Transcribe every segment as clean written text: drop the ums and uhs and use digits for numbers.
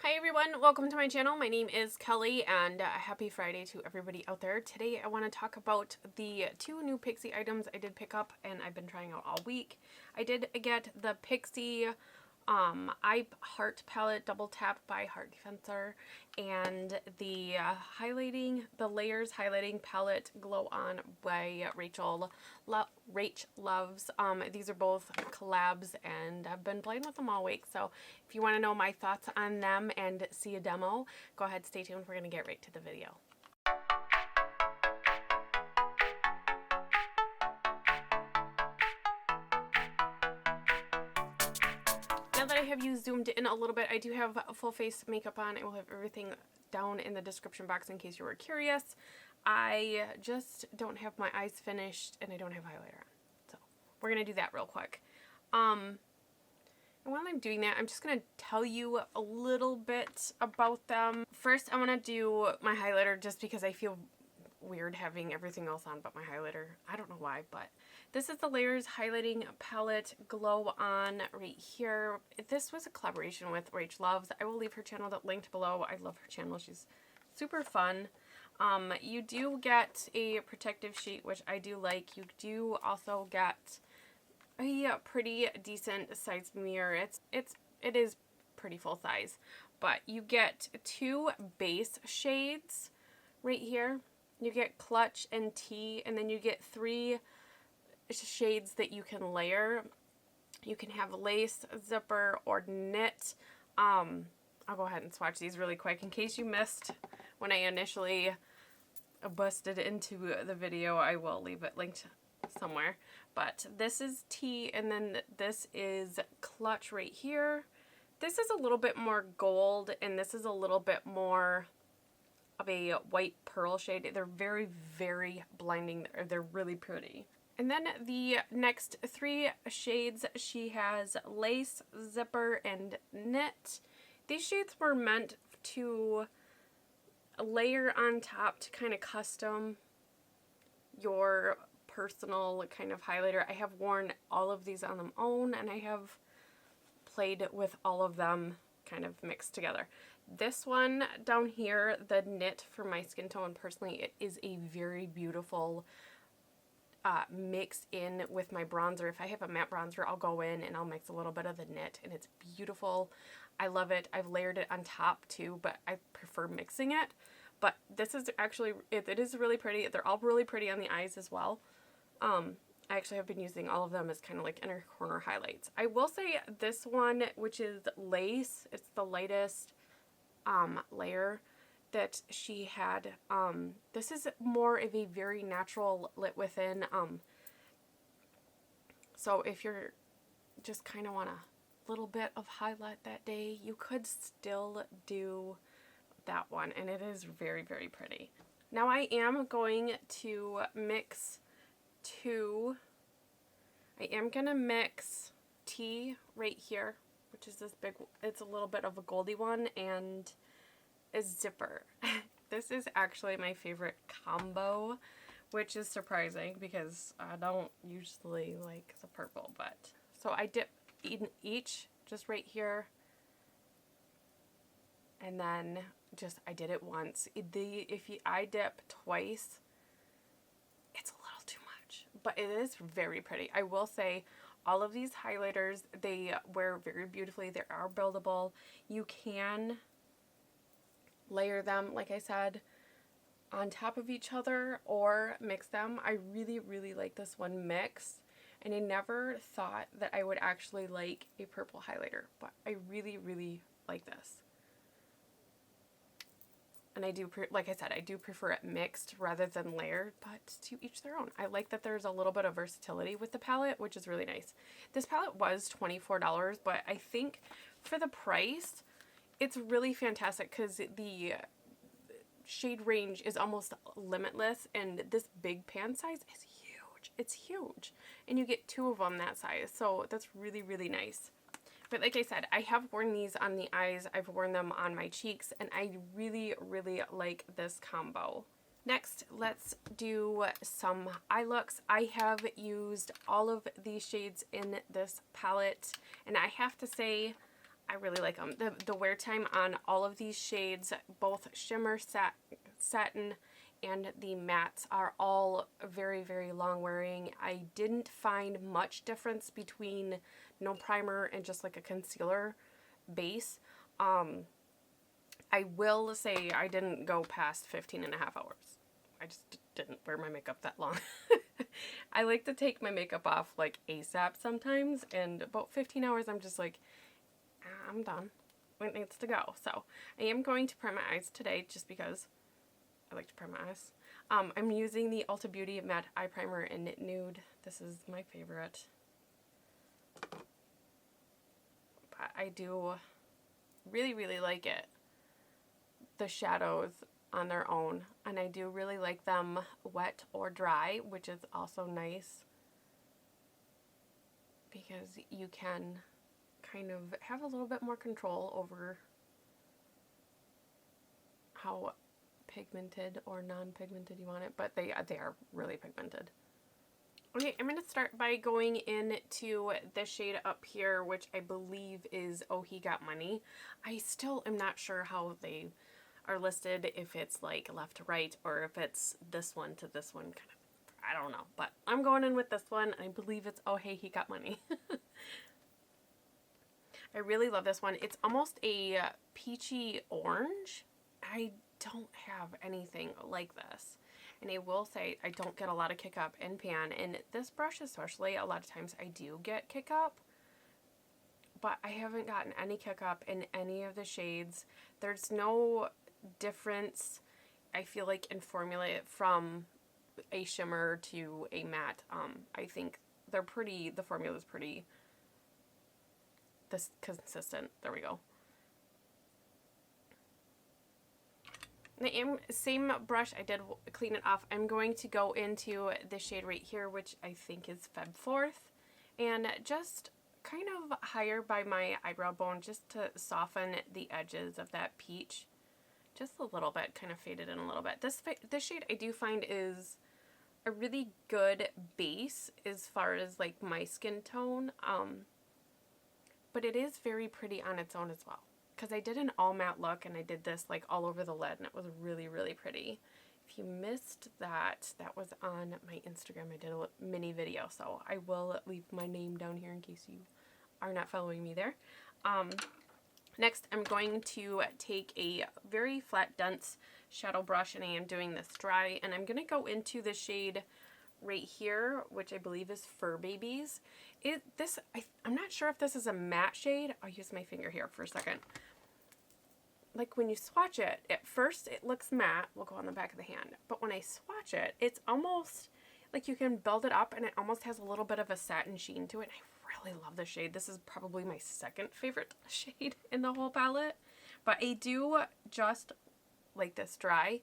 Hi everyone, welcome to my channel. My name is Kelly and happy Friday to everybody out there. Today I want to talk about the two new Pixi items I did pick up and I've been trying out all week. I did get the Pixi Eye Heart Palette Double Tap by Heart Defensor and the Layers Highlighting Palette Glow On by Rachh Loves. These are both collabs and I've been playing with them all week, so if you want to know my thoughts on them and see a demo, go ahead, stay tuned. We're going to get right to the video. Now that I have you zoomed in a little bit, I do have full face makeup on. I will have everything down in the description box in case you were curious. I just don't have my eyes finished and I don't have highlighter on. So we're going to do that real quick. And while I'm doing that, I'm just going to tell you a little bit about them. First, I want to do my highlighter just because I feel weird having everything else on but my highlighter. I don't know why, but this is the Layers Highlighting Palette Glow On right here. This was a collaboration with Rachh Loves. I will leave her channel linked below. I love her channel. She's super fun. You do get a protective sheet, which I do like. You do also get a pretty decent size mirror. It is pretty full size, but you get two base shades right here. You get Clutch and Tea, and then you get three shades that you can layer. You can have lace, zipper, or knit. I'll go ahead and swatch these really quick in case you missed when I initially busted into the video. I will leave it linked somewhere. But this is Tea, and then this is Clutch right here. This is a little bit more gold, and this is a little bit more of a white pearl shade. They're very, very blinding. They're really pretty. And then the next three shades, she has Lace, Zipper, and Knit. These shades were meant to layer on top to kind of custom your personal kind of highlighter. I have worn all of these on their own and I have played with all of them kind of mixed together. This one down here, the Knit, for my skin tone personally, it is a very beautiful mix in with my bronzer. If I have a matte bronzer, I'll go in and I'll mix a little bit of the Knit and it's beautiful. I love it. I've layered it on top too, but I prefer mixing it. But this is actually, it is really pretty. They're all really pretty on the eyes as well. I actually have been using all of them as kind of like inner corner highlights. I will say this one, which is Lace, it's the lightest layer that she had. This is more of a very natural lit within. So if you're just kind of want a little bit of highlight that day, you could still do that one, and it is very, very pretty. Now I am going to mix I am going to mix Tea right here, which is this big, it's a little bit of a goldy one, and a Zipper. This is actually my favorite combo, which is surprising because I don't usually like the purple, but so I dip in each just right here, and then just I did it once. I dip twice, it's a little too much, but it is very pretty. I will say all of these highlighters, they wear very beautifully. They are buildable. You can layer them, like I said, on top of each other or mix them. I really, really like this one mixed, and I never thought that I would actually like a purple highlighter, but I really, really like this. And I do, like I said, I do prefer it mixed rather than layered, but to each their own. I like that there's a little bit of versatility with the palette, which is really nice. This palette was $24, but I think for the price, it's really fantastic because the shade range is almost limitless, and this big pan size is huge. It's huge, and you get two of them that size, so that's really, really nice. But like I said, I have worn these on the eyes, I've worn them on my cheeks, and I really, really like this combo. Next, let's do some eye looks. I have used all of these shades in this palette, and I have to say, I really like them. The wear time on all of these shades, both shimmer, satin, and the mattes, are all very, very long wearing. I didn't find much difference between no primer and just like a concealer base. I will say I didn't go past 15.5 hours. I just didn't wear my makeup that long. I like to take my makeup off like ASAP sometimes, and about 15 hours I'm just like, I'm done. It needs to go. So I am going to prime my eyes today just because I like to prime my eyes. I'm using the Ulta Beauty Matte Eye Primer in Nude. This is my favorite. But I do really, really like it. The shadows on their own. And I do really like them wet or dry, which is also nice. Because you can kind of have a little bit more control over how pigmented or non-pigmented you want it, but they are really pigmented. Okay, I'm going to start by going into the shade up here, which I believe is Oh He Got Money. I still am not sure how they are listed, if it's like left to right or if it's this one to this one, kind of, I don't know, but I'm going in with this one. I believe it's Oh Hey He Got Money. I really love this one. It's almost a peachy orange. I don't have anything like this. And I will say I don't get a lot of kick up in pan. And this brush especially, a lot of times I do get kick up. But I haven't gotten any kick up in any of the shades. There's no difference, I feel like, in formula from a shimmer to a matte. I think they're pretty, the formula is pretty consistent. There we go. The same brush, I did clean it off. I'm going to go into this shade right here, which I think is Feb 4th, and just kind of higher by my eyebrow bone, just to soften the edges of that peach. Just a little bit, kind of faded in a little bit. This shade I do find is a really good base as far as like my skin tone. But it is very pretty on its own as well. Because I did an all matte look and I did this like all over the lid and it was really, really pretty. If you missed that, that was on my Instagram. I did a mini video, so I will leave my name down here in case you are not following me there. Next, I'm going to take a very flat, dense shadow brush, and I am doing this dry, and I'm going to go into the shade right here, which I believe is Fur Babies. I'm not sure if this is a matte shade. I'll use my finger here for a second. Like when you swatch it, at first it looks matte. We'll go on the back of the hand. But when I swatch it, it's almost like you can build it up, and it almost has a little bit of a satin sheen to it. I really love this shade. This is probably my second favorite shade in the whole palette. But I do just like this dry.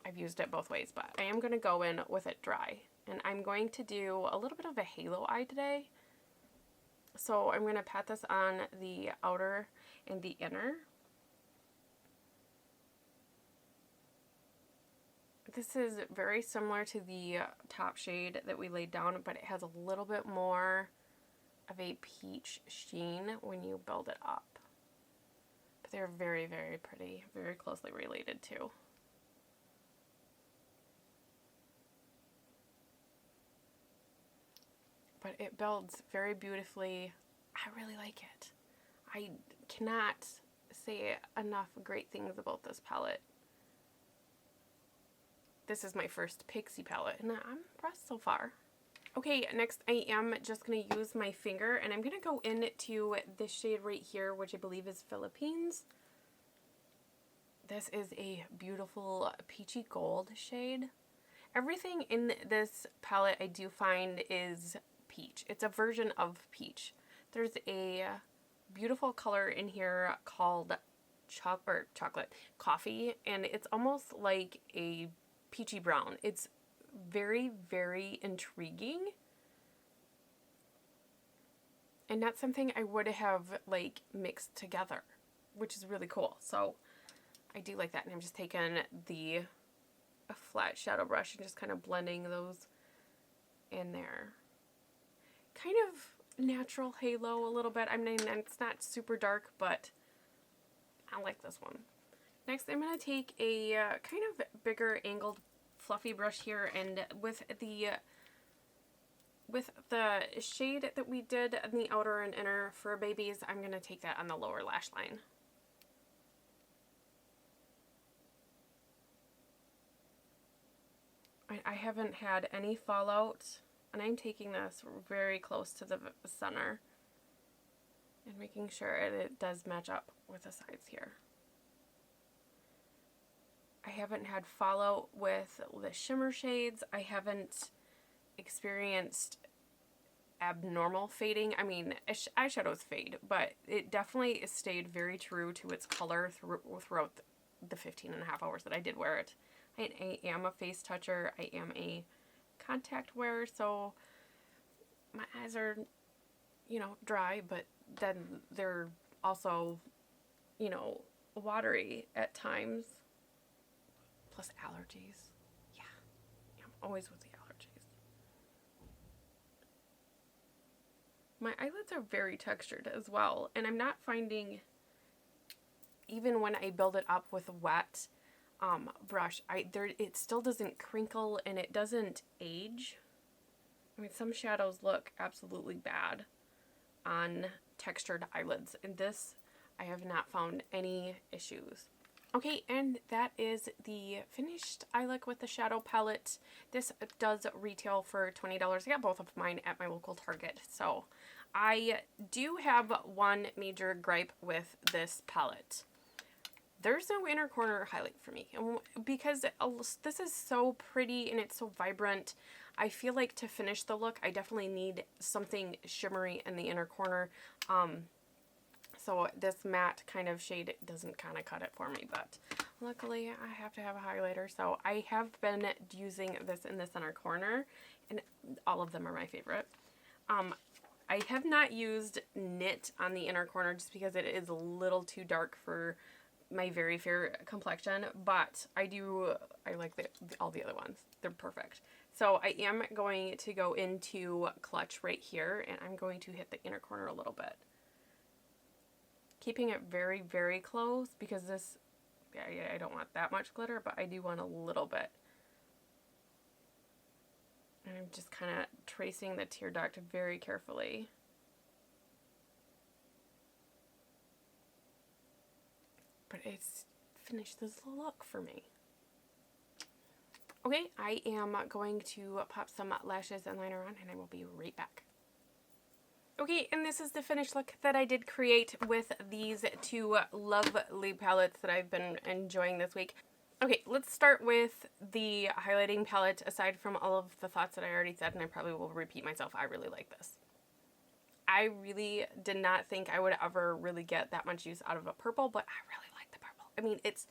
I've used it both ways, but I am going to go in with it dry. And I'm going to do a little bit of a halo eye today. So I'm going to pat this on the outer and the inner. This is very similar to the top shade that we laid down, but it has a little bit more of a peach sheen when you build it up. But they're very, very pretty, very closely related too. But it builds very beautifully. I really like it. I cannot say enough great things about this palette. This is my first Pixi palette, and I'm impressed so far. Okay, next I am just going to use my finger, and I'm going to go into this shade right here, which I believe is Philippines. This is a beautiful peachy gold shade. Everything in this palette I do find is peach. It's a version of peach. There's a beautiful color in here called chocolate coffee, and it's almost like a peachy brown. It's very, very intriguing, and not something I would have like mixed together, which is really cool. So I do like that, and I'm just taking a flat shadow brush and just kind of blending those in there. Kind of natural halo a little bit. I mean, it's not super dark, but I like this one. Next, I'm going to take a kind of bigger angled fluffy brush here, and with the shade that we did in the outer and inner for babies, I'm going to take that on the lower lash line. I haven't had any fallout, and I'm taking this very close to the center and making sure it does match up with the sides here. I haven't had fallout with the shimmer shades. I haven't experienced abnormal fading. I mean, eyeshadows fade, but it definitely stayed very true to its color throughout the 15.5 hours that I did wear it. I am a face toucher. I am a contact wearer, so my eyes are, you know, dry, but then they're also, you know, watery at times. Plus allergies. Yeah, I'm always with the allergies. My eyelids are very textured as well, and I'm not finding, even when I build it up with a wet brush, it still doesn't crinkle and it doesn't age. I mean, some shadows look absolutely bad on textured eyelids, and this, I have not found any issues. Okay, and that is the finished eye look with the shadow palette. This does retail for $20. I got both of mine at my local Target. So I do have one major gripe with this palette. There's no inner corner highlight for me. And because this is so pretty and it's so vibrant, I feel like to finish the look, I definitely need something shimmery in the inner corner. So this matte kind of shade doesn't kind of cut it for me, but luckily I have to have a highlighter. So I have been using this in the center corner, and all of them are my favorite. I have not used Knit on the inner corner just because it is a little too dark for my very fair complexion, but I like all the other ones. They're perfect. So I am going to go into Clutch right here, and I'm going to hit the inner corner a little bit. Keeping it very, very close because this, yeah, I don't want that much glitter, but I do want a little bit. And I'm just kind of tracing the tear duct very carefully. But it's finished this look for me. Okay, I am going to pop some lashes and liner on, and I will be right back. Okay, and this is the finished look that I did create with these two lovely palettes that I've been enjoying this week. Okay, let's start with the highlighting palette. Aside from all of the thoughts that I already said, and I probably will repeat myself, I really like this. I really did not think I would ever really get that much use out of a purple, but I really like the purple. I mean, it's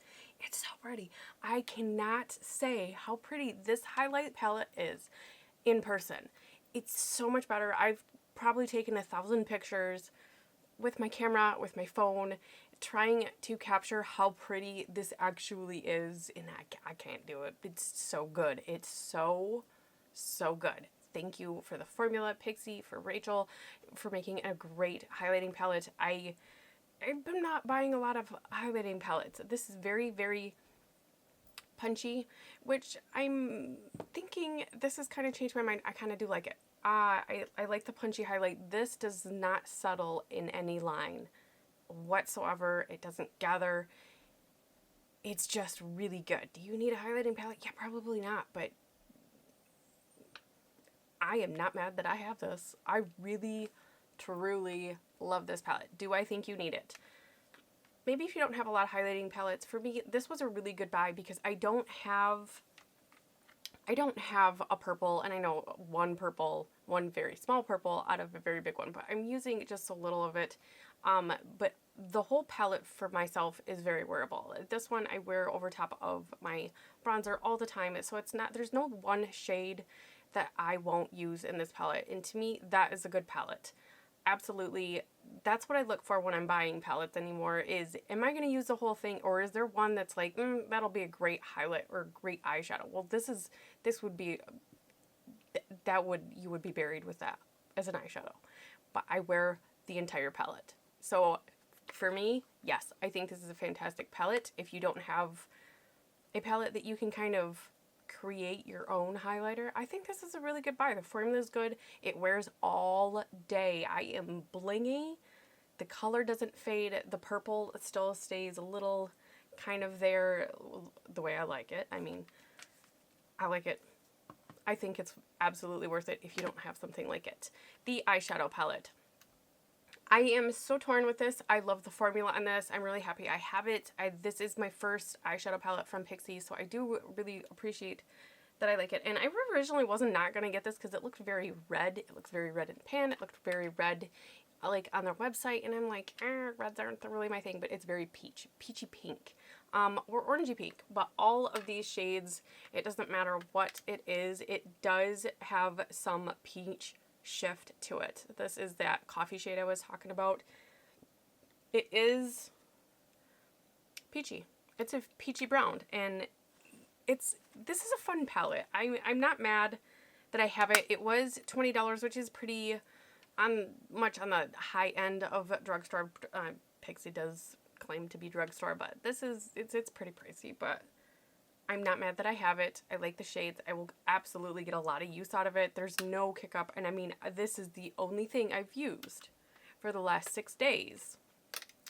so pretty. I cannot say how pretty this highlight palette is in person. It's so much better. I've probably taken 1,000 pictures with my camera, with my phone, trying to capture how pretty this actually is, and I can't do it. It's so good. It's so good. Thank you for the formula, Pixi, for Rachel, for making a great highlighting palette. I've been not buying a lot of highlighting palettes. This is very, very punchy, which I'm thinking this has kind of changed my mind. I kind of do like it. I like the punchy highlight. This does not settle in any line whatsoever. It doesn't gather. It's just really good. Do you need a highlighting palette? Yeah, probably not, but I am not mad that I have this. I really, truly love this palette. Do I think you need it? Maybe if you don't have a lot of highlighting palettes. For me, this was a really good buy because I don't have a purple, and I know one purple, one very small purple out of a very big one, but I'm using just a little of it. But the whole palette for myself is very wearable. This one I wear over top of my bronzer all the time, so there's no one shade that I won't use in this palette, and to me, that is a good palette. Absolutely, that's what I look for when I'm buying palettes anymore, is am I going to use the whole thing, or is there one that's like, that'll be a great highlight or great eyeshadow? Well, you would be buried with that as an eyeshadow. but I wear the entire palette. So for me, yes, I think this is a fantastic palette. If you don't have a palette that you can kind of create your own highlighter, I think this is a really good buy. The formula is good. It wears all day. I am blingy. The color doesn't fade. The purple still stays a little kind of there the way I like it. I mean, I like it. I think it's absolutely worth it if you don't have something like it. The eyeshadow palette. I am so torn with this. I love the formula on this. I'm really happy I have it. This is my first eyeshadow palette from Pixi, so I do really appreciate that I like it. And I originally wasn't not going to get this because it looked very red. It looks very red in the pan. It looked very red like on their website, and I'm like, reds aren't really my thing, but it's very peachy pink, or orangey pink. But all of these shades, it doesn't matter what it is, it does have some peach shift to it. This is that coffee shade I was talking about. It is peachy. It's a peachy brown, and this is a fun palette. I'm not mad that I have it. It was $20, which is pretty much on the high end of drugstore. Pixi does claim to be drugstore, but it's pretty pricey, but I'm not mad that I have it. I like the shades. I will absolutely get a lot of use out of it. There's no kick up, and I mean, this is the only thing I've used for the last 6 days.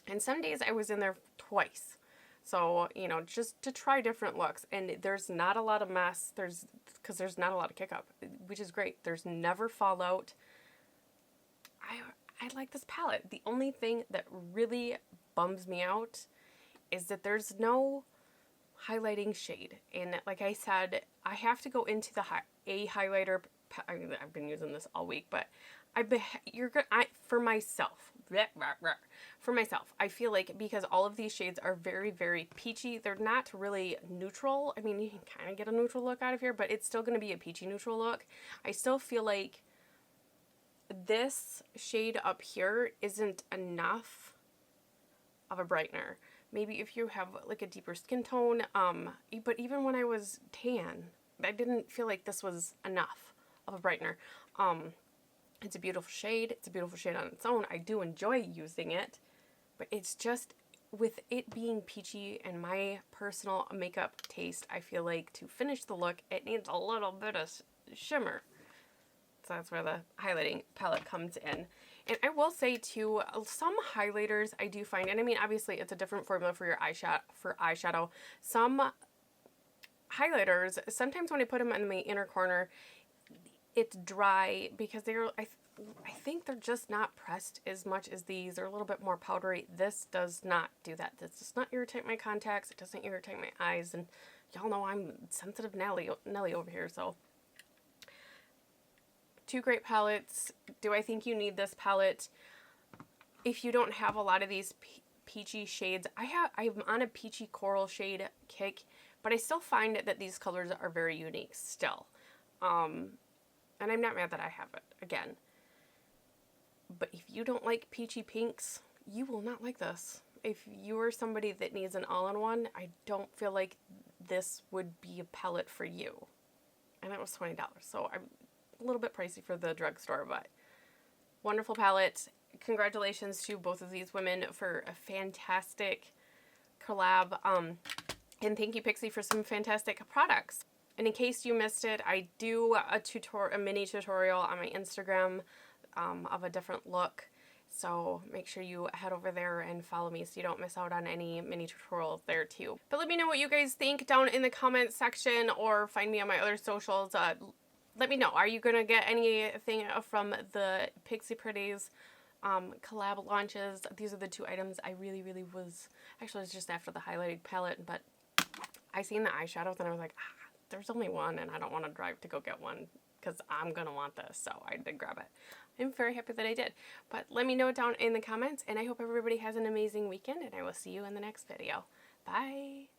And some days I was in there twice. So, you know, just to try different looks. And there's not a lot of mess. Because there's not a lot of kick up, which is great. There's never fallout. I like this palette. The only thing that really bums me out is that there's no highlighting shade. And like I said, I have to go into the a highlighter. I mean, I've been using this all week, but for myself, I feel like because all of these shades are very, very peachy, they're not really neutral. I mean, you can kind of get a neutral look out of here, but it's still going to be a peachy neutral look. I still feel like this shade up here isn't enough of a brightener. Maybe if you have like a deeper skin tone, but even when I was tan, I didn't feel like this was enough of a brightener. It's a beautiful shade. It's a beautiful shade on its own. I do enjoy using it, but it's just, with it being peachy and my personal makeup taste, I feel like to finish the look, it needs a little bit of shimmer. So that's where the highlighting palette comes in. And I will say too, some highlighters I do find, and I mean, obviously it's a different formula for your eyeshadow. Some highlighters, sometimes when I put them in my inner corner, it's dry because I think they're just not pressed as much as these. They're a little bit more powdery. This does not do that. This does not irritate my contacts. It doesn't irritate my eyes. And y'all know I'm sensitive Nelly over here, so. Two great palettes. Do I think you need this palette? If you don't have a lot of these peachy shades, I'm on a peachy coral shade kick, but I still find that these colors are very unique still. And I'm not mad that I have it, again. But if you don't like peachy pinks, you will not like this. If you are somebody that needs an all-in-one, I don't feel like this would be a palette for you. And it was $20, so I'm a little bit pricey for the drugstore, but wonderful palette. Congratulations to both of these women for a fantastic collab. And thank you, Pixi, for some fantastic products. And in case you missed it, I do a mini tutorial on my Instagram of a different look. So make sure you head over there and follow me so you don't miss out on any mini tutorials there too. But let me know what you guys think down in the comments section, or find me on my other socials. Let me know. Are you going to get anything from the Pixi Pretties collab launches? These are the two items I really was. Actually, it was just after the highlighting palette, but I seen the eyeshadows and I was like, there's only one and I don't want to drive to go get one because I'm going to want this. So I did grab it. I'm very happy that I did. But let me know down in the comments, and I hope everybody has an amazing weekend, and I will see you in the next video. Bye!